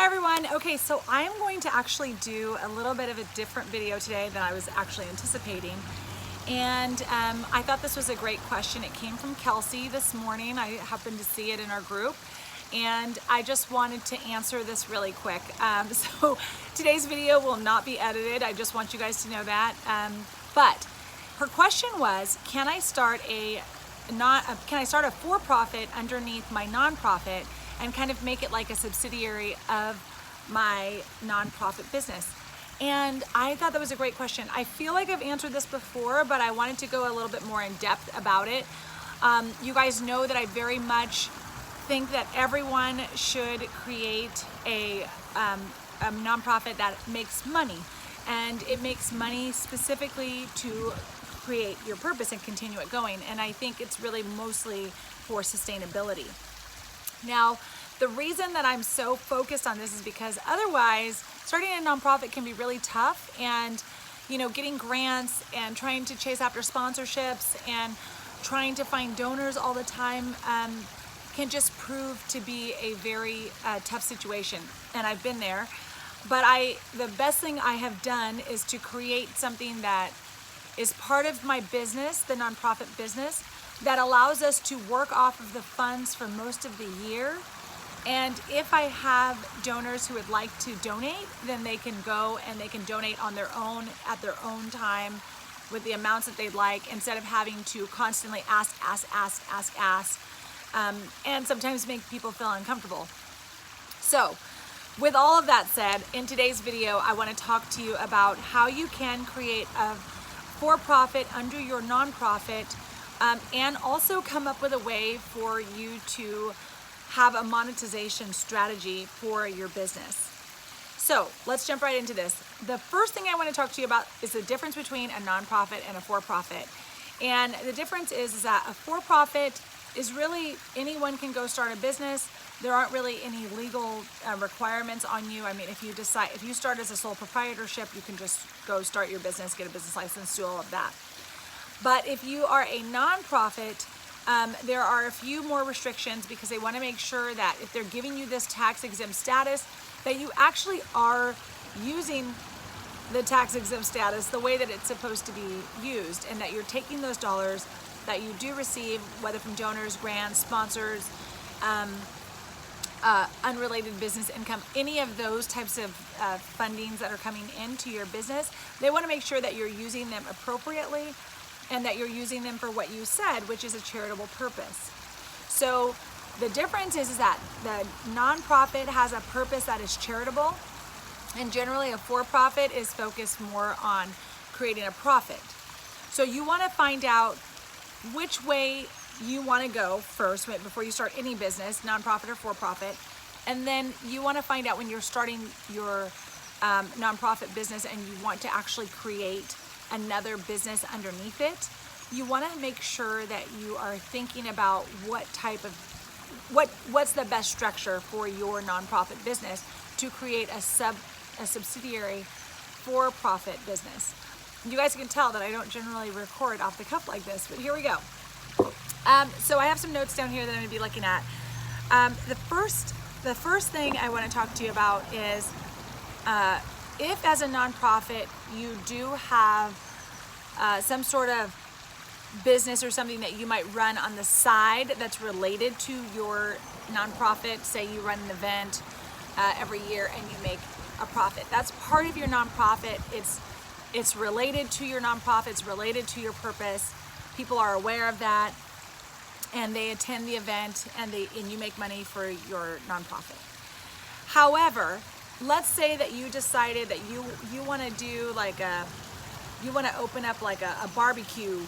Hi everyone. Okay, so I'm going to actually do a little bit of a different video today than I was actually anticipating. And I thought this was a great question. It came from Kelsey this morning. I happened to see it in our group. And I just wanted to answer this really quick. So today's video will not be edited. I just want you guys to know that. But her question was, can I start a for-profit underneath my nonprofit and kind of make it like a subsidiary of my nonprofit business? And I thought that was a great question. I feel like I've answered this before, but I wanted to go a little bit more in depth about it. You guys know that I very much think that everyone should create a nonprofit that makes money, and it makes money specifically to create your purpose and continue it going. And I think it's really mostly for sustainability. Now, the reason that I'm so focused on this is because otherwise starting a nonprofit can be really tough, and getting grants and trying to chase after sponsorships and trying to find donors all the time can just prove to be a very tough situation. And I've been there, but the best thing I have done is to create something that is part of my business, the nonprofit business, that allows us to work off of the funds for most of the year. And if I have donors who would like to donate, then they can go and they can donate on their own at their own time with the amounts that they'd like, instead of having to constantly ask, and sometimes make people feel uncomfortable. So with all of that said, in today's video, I want to talk to you about how you can create a for-profit under your nonprofit, and also come up with a way for you to have a monetization strategy for your business. So let's jump right into this. The first thing I want to talk to you about is the difference between a nonprofit and a for-profit. And the difference is that a for-profit is really anyone can go start a business. There aren't really any legal requirements on you. I mean, if you start as a sole proprietorship, you can just go start your business, get a business license, do all of that. But if you are a nonprofit, there are a few more restrictions, because they want to make sure that if they're giving you this tax exempt status, that you actually are using the tax exempt status the way that it's supposed to be used, and that you're taking those dollars that you do receive, whether from donors, grants, sponsors, unrelated business income, any of those types of fundings that are coming into your business, they want to make sure that you're using them appropriately and that you're using them for what you said, which is a charitable purpose. So the difference is that the nonprofit has a purpose that is charitable, and generally a for-profit is focused more on creating a profit. So you want to find out which way you want to go first before you start any business, nonprofit or for-profit. And then you want to find out, when you're starting your nonprofit business and you want to actually create another business underneath it, you want to make sure that you are thinking about what's the best structure for your nonprofit business to create a subsidiary for-profit business. You guys can tell that I don't generally record off the cuff like this, but here we go. So I have some notes down here that I'm going to be looking at. The first thing I want to talk to you about is if as a nonprofit you do have some sort of business or something that you might run on the side that's related to your nonprofit. Say you run an event every year and you make a profit. That's part of your nonprofit. It's related to your nonprofit, it's related to your purpose. People are aware of that, and they attend the event, and you make money for your nonprofit. However, let's say that you decided that you want to do you want to open up like a barbecue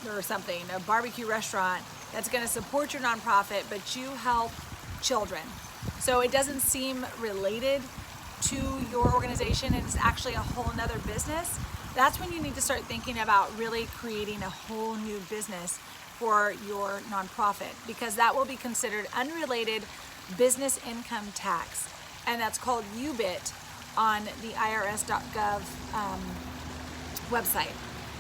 or something, a barbecue restaurant that's going to support your nonprofit, but you help children. So it doesn't seem related to your organization, and it's actually a whole nother business. That's when you need to start thinking about really creating a whole new business for your nonprofit, because that will be considered unrelated business income tax, and that's called UBIT on the IRS.gov website.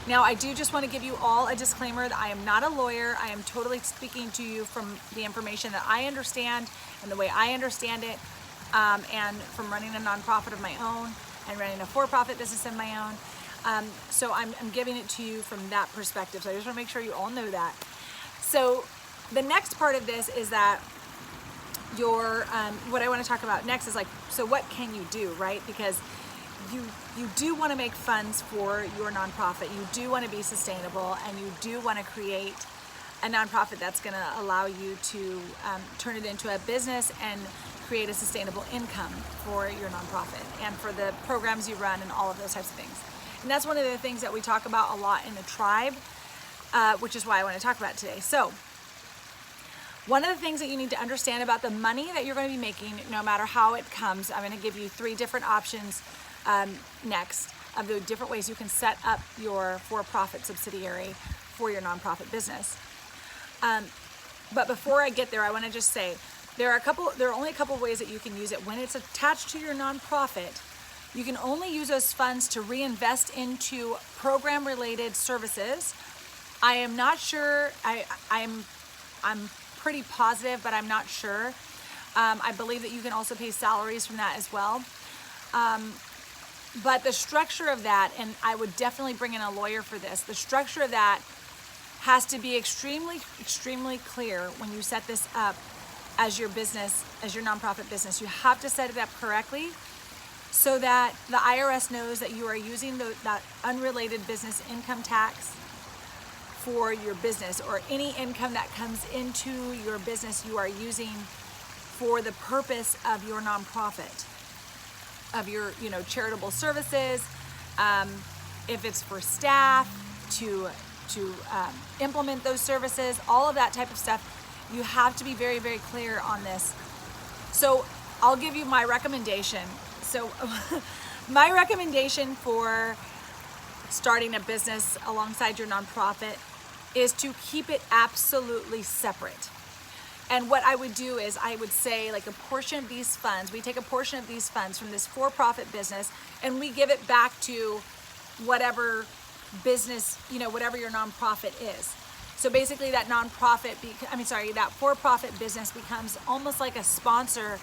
Now, I do just want to give you all a disclaimer that I am not a lawyer. I am totally speaking to you from the information that I understand and the way I understand it. and from running a nonprofit of my own and running a for-profit business of my own. So I'm giving it to you from that perspective. So I just want to make sure you all know that. So the next part of this is that what I want to talk about next is like, so what can you do, right? Because you do want to make funds for your nonprofit. You do want to be sustainable, and you do want to create a nonprofit that's going to allow you to turn it into a business and create a sustainable income for your nonprofit and for the programs you run and all of those types of things. And that's one of the things that we talk about a lot in the tribe, which is why I want to talk about it today. So one of the things that you need to understand about the money that you're going to be making, no matter how it comes, I'm going to give you 3 different options next of the different ways you can set up your for-profit subsidiary for your nonprofit business. But before I get there, I want to just say there are only a couple of ways that you can use it. When it's attached to your nonprofit, you can only use those funds to reinvest into program-related services. I am not sure. I'm pretty positive, but I'm not sure. I believe that you can also pay salaries from that as well. But the structure of that, and I would definitely bring in a lawyer for this, the structure of that has to be extremely, extremely clear when you set this up as your business, as your nonprofit business. You have to set it up correctly so that the IRS knows that you are using that unrelated business income tax for your business, or any income that comes into your business you are using for the purpose of your nonprofit, of your charitable services, if it's for staff to implement those services, all of that type of stuff. You have to be very, very clear on this. So I'll give you my recommendation. So my recommendation for starting a business alongside your nonprofit is to keep it absolutely separate. And what I would do is I would say, like, a portion of these funds, we take a portion of these funds from this for-profit business and we give it back to whatever business, whatever your nonprofit is. So basically that that for-profit business becomes almost like a sponsor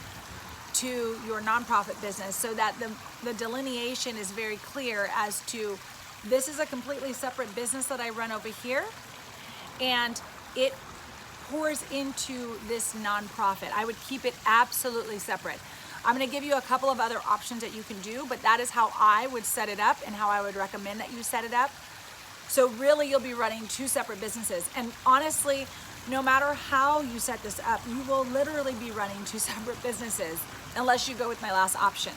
to your nonprofit business, so that the delineation is very clear as to, this is a completely separate business that I run over here, and it pours into this nonprofit. I would keep it absolutely separate. I'm going to give you a couple of other options that you can do, but that is how I would set it up and how I would recommend that you set it up. So really, you'll be running 2 separate businesses. And honestly, no matter how you set this up, you will literally be running 2 separate businesses unless you go with my last option.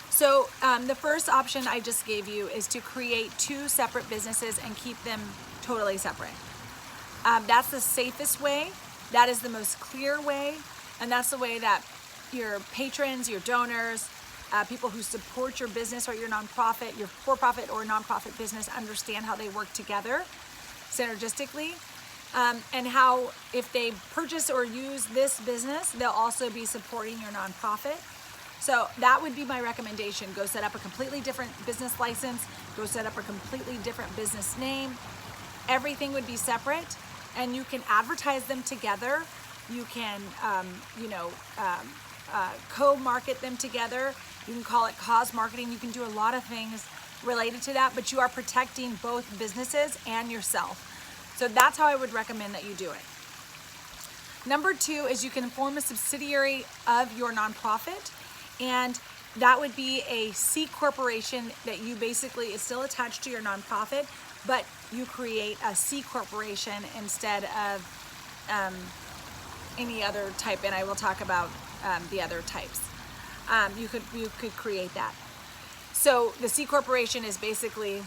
So the first option I just gave you is to create 2 separate businesses and keep them totally separate. That's the safest way. That is the most clear way. And that's the way that your patrons, your donors, people who support your business or your nonprofit, your for-profit or nonprofit business, understand how they work together synergistically, and how if they purchase or use this business, they'll also be supporting your nonprofit. So that would be my recommendation. Go set up a completely different business license. Go set up a completely different business name. Everything would be separate, and you can advertise them together. You can, co-market them together. You can call it cause marketing. You can do a lot of things related to that, but you are protecting both businesses and yourself. So that's how I would recommend that you do it. Number 2 is you can form a subsidiary of your nonprofit, and that would be a C corporation that you basically is still attached to your nonprofit, but you create a C corporation instead of any other type, and I will talk about the other types. You could create that. So the C corporation is basically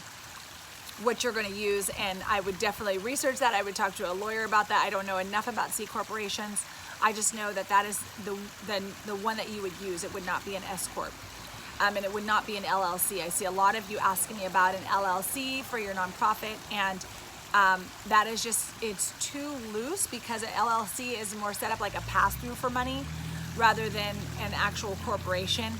what you're going to use, and I would definitely research that. I would talk to a lawyer about that. I don't know enough about C corporations. I just know that that is the one that you would use. It would not be an S corp, and it would not be an LLC. I see a lot of you asking me about an LLC for your nonprofit, and that is just, it's too loose, because an LLC is more set up like a pass-through for money rather than an actual corporation.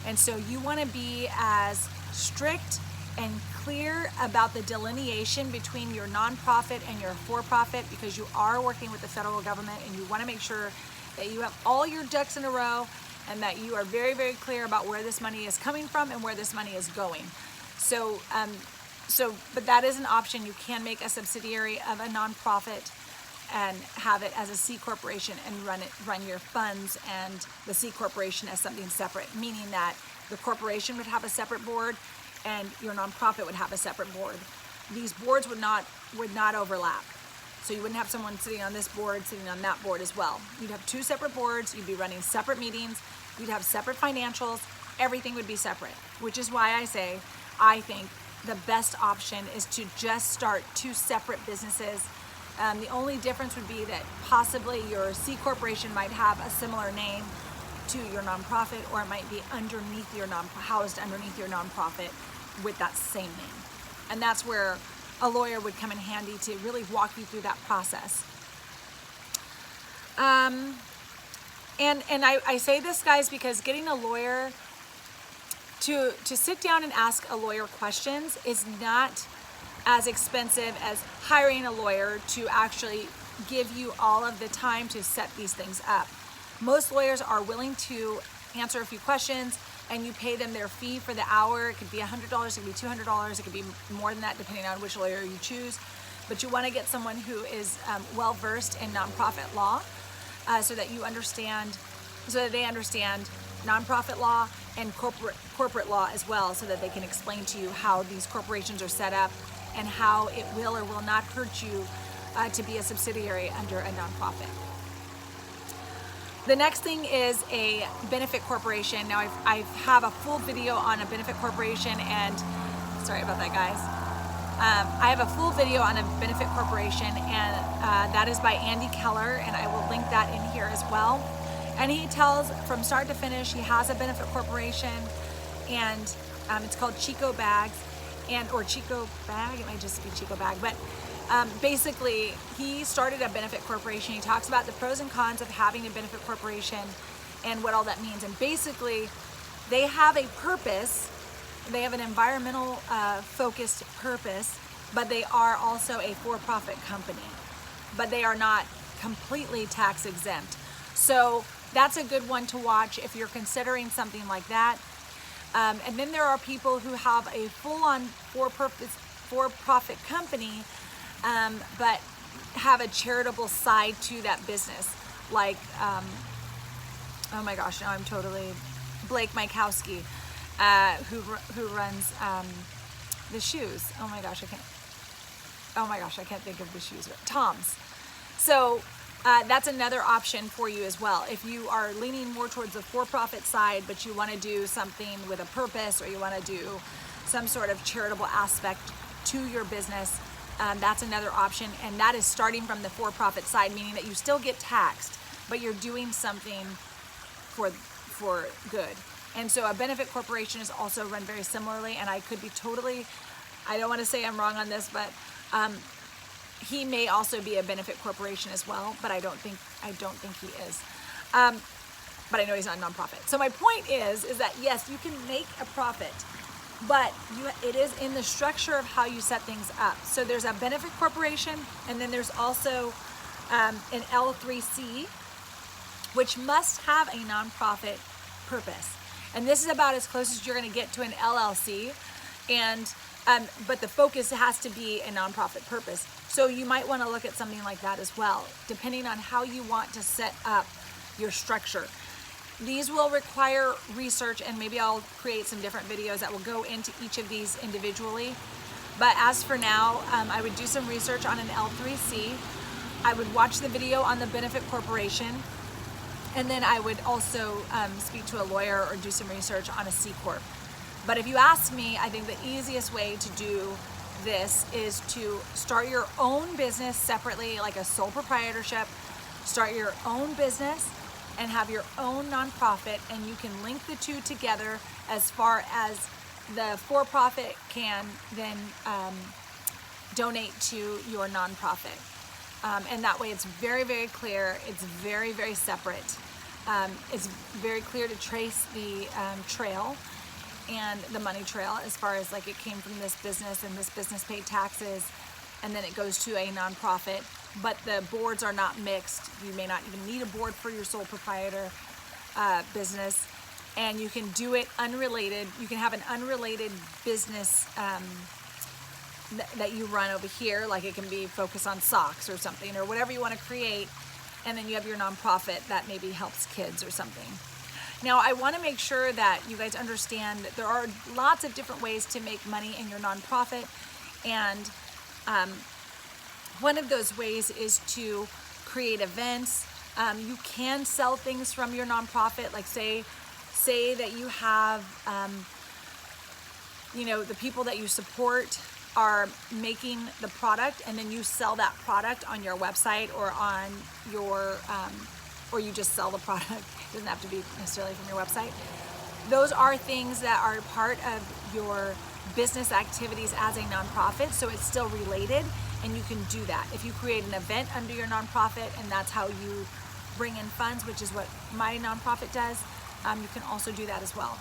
And so you want to be as strict and clear about the delineation between your nonprofit and your for-profit, because you are working with the federal government, and you want to make sure that you have all your ducks in a row, and that you are very, very clear about where this money is coming from and where this money is going. So, but that is an option. You can make a subsidiary of a nonprofit and have it as a C corporation and run your funds and the C corporation as something separate, meaning that the corporation would have a separate board and your nonprofit would have a separate board. These boards would not overlap. So you wouldn't have someone sitting on this board, sitting on that board as well. You'd have two separate boards, you'd be running separate meetings, you'd have separate financials, everything would be separate, which is why I say, I think the best option is to just start two separate businesses. The only difference would be that possibly your C corporation might have a similar name to your nonprofit, or it might be underneath your housed underneath your nonprofit with that same name. And that's where a lawyer would come in handy to really walk you through that process. And I say this, guys, because getting a lawyer to sit down and ask a lawyer questions is not as expensive as hiring a lawyer to actually give you all of the time to set these things up. Most lawyers are willing to answer a few questions, and you pay them their fee for the hour. It could be $100, it could be $200, it could be more than that depending on which lawyer you choose. But you want to get someone who is well versed in nonprofit law, so that they understand nonprofit law and corporate law as well, so that they can explain to you how these corporations are set up and how it will or will not hurt you to be a subsidiary under a nonprofit. The next thing is a benefit corporation. Now I have a full video on a benefit corporation, and sorry about that, guys. I have a full video on a benefit corporation, and that is by Andy Keller, and I will link that in here as well. And he tells from start to finish, he has a benefit corporation, and it's called Chico Bags, or Chico Bag, it might just be Chico Bag, but basically he started a benefit corporation. He talks about the pros and cons of having a benefit corporation and what all that means. And basically they have a purpose, they have an environmental focused purpose, but they are also a for-profit company, but they are not completely tax exempt. So that's a good one to watch if you're considering something like that. And then there are people who have a full-on for-profit company, but have a charitable side to that business. Like, oh my gosh, now I'm totally, Blake Mikowski, who runs the shoes. Oh my gosh, I can't think of the shoes. Tom's. So that's another option for you as well. If you are leaning more towards the for-profit side, but you want to do something with a purpose, or you want to do some sort of charitable aspect to your business, that's another option. And that is starting from the for-profit side, meaning that you still get taxed, but you're doing something for good. And so a benefit corporation is also run very similarly, and I could be totally, I don't want to say I'm wrong on this, but he may also be a benefit corporation as well, but I don't think he is. But I know he's not a nonprofit. So my point is that yes, you can make a profit, but it is in the structure of how you set things up. So there's a benefit corporation, and then there's also an L3C, which must have a nonprofit purpose. And this is about as close as you're going to get to an LLC, but the focus has to be a nonprofit purpose. So you might want to look at something like that as well, depending on how you want to set up your structure. These will require research, and maybe I'll create some different videos that will go into each of these individually. But as for now, I would do some research on an L3C. I would watch the video on the benefit corporation, and then I would also speak to a lawyer or do some research on a C Corp. But if you ask me, I think the easiest way to do this is to start your own business separately, like a sole proprietorship. Start your own business and have your own nonprofit, and you can link the two together as far as the for-profit can then donate to your nonprofit. And that way it's very, very clear. It's very, very separate. It's very clear to trace the trail and the money trail, as far as like it came from this business and this business paid taxes, and then it goes to a nonprofit, but the boards are not mixed. You may not even need a board for your sole proprietor business, and you can do it unrelated. You can have an unrelated business that you run over here, like it can be focused on socks or something, or whatever you want to create, and then you have your nonprofit that maybe helps kids or something. Now, I want to make sure that you guys understand that there are lots of different ways to make money in your nonprofit, and one of those ways is to create events. You can sell things from your nonprofit, like say that you have, the people that you support are making the product, and then you sell that product on your website or on your, or you just sell the product. It doesn't have to be necessarily from your website. Those are things that are part of your business activities as a nonprofit, so it's still related, and you can do that. If you create an event under your nonprofit and that's how you bring in funds, which is what my nonprofit does, you can also do that as well.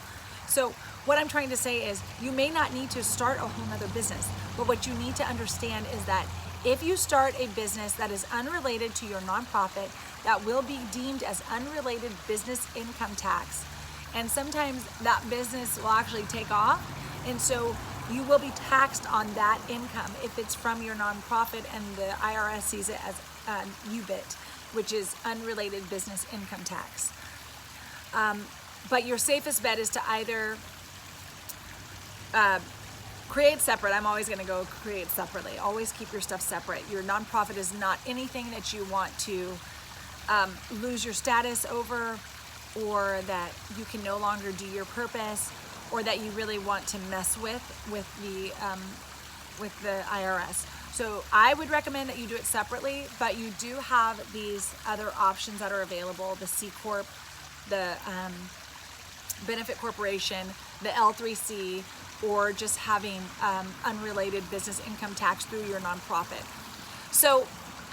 So what I'm trying to say is you may not need to start a whole nother business, but what you need to understand is that if you start a business that is unrelated to your nonprofit, that will be deemed as unrelated business income tax. And sometimes that business will actually take off, and so you will be taxed on that income if it's from your nonprofit, and the IRS sees it as UBIT, which is unrelated business income tax. But your safest bet is to either create separate. I'm always going to go create separately. Always keep your stuff separate. Your nonprofit is not anything that you want to lose your status over, or that you can no longer do your purpose, or that you really want to mess with the IRS. So I would recommend that you do it separately, but you do have these other options that are available: the C Corp, the benefit corporation, the L3C, or just having unrelated business income tax through your nonprofit. So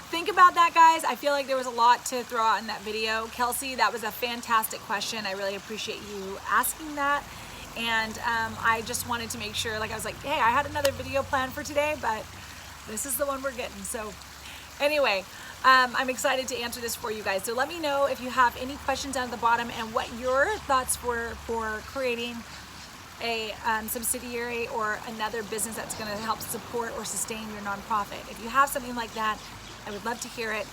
think about that, guys. I feel like there was a lot to throw out in that video. Kelsey, that was a fantastic question. I really appreciate you asking that. And I just wanted to make sure, like I was like, hey, I had another video planned for today, but this is the one we're getting. So anyway, I'm excited to answer this for you guys. So let me know if you have any questions down at the bottom, and what your thoughts were for creating a subsidiary or another business that's going to help support or sustain your nonprofit. If you have something like that, I would love to hear it.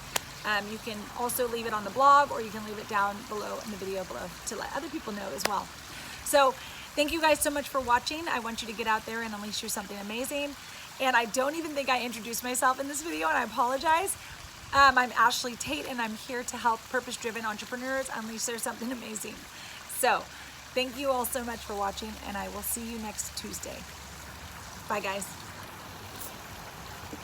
You can also leave it on the blog, or you can leave it down below in the video below to let other people know as well. So thank you guys so much for watching. I want you to get out there and unleash your something amazing. And I don't even think I introduced myself in this video, and I apologize. I'm Ashlee Tate, and I'm here to help purpose-driven entrepreneurs unleash their something amazing. So thank you all so much for watching, and I will see you next Tuesday. Bye, guys.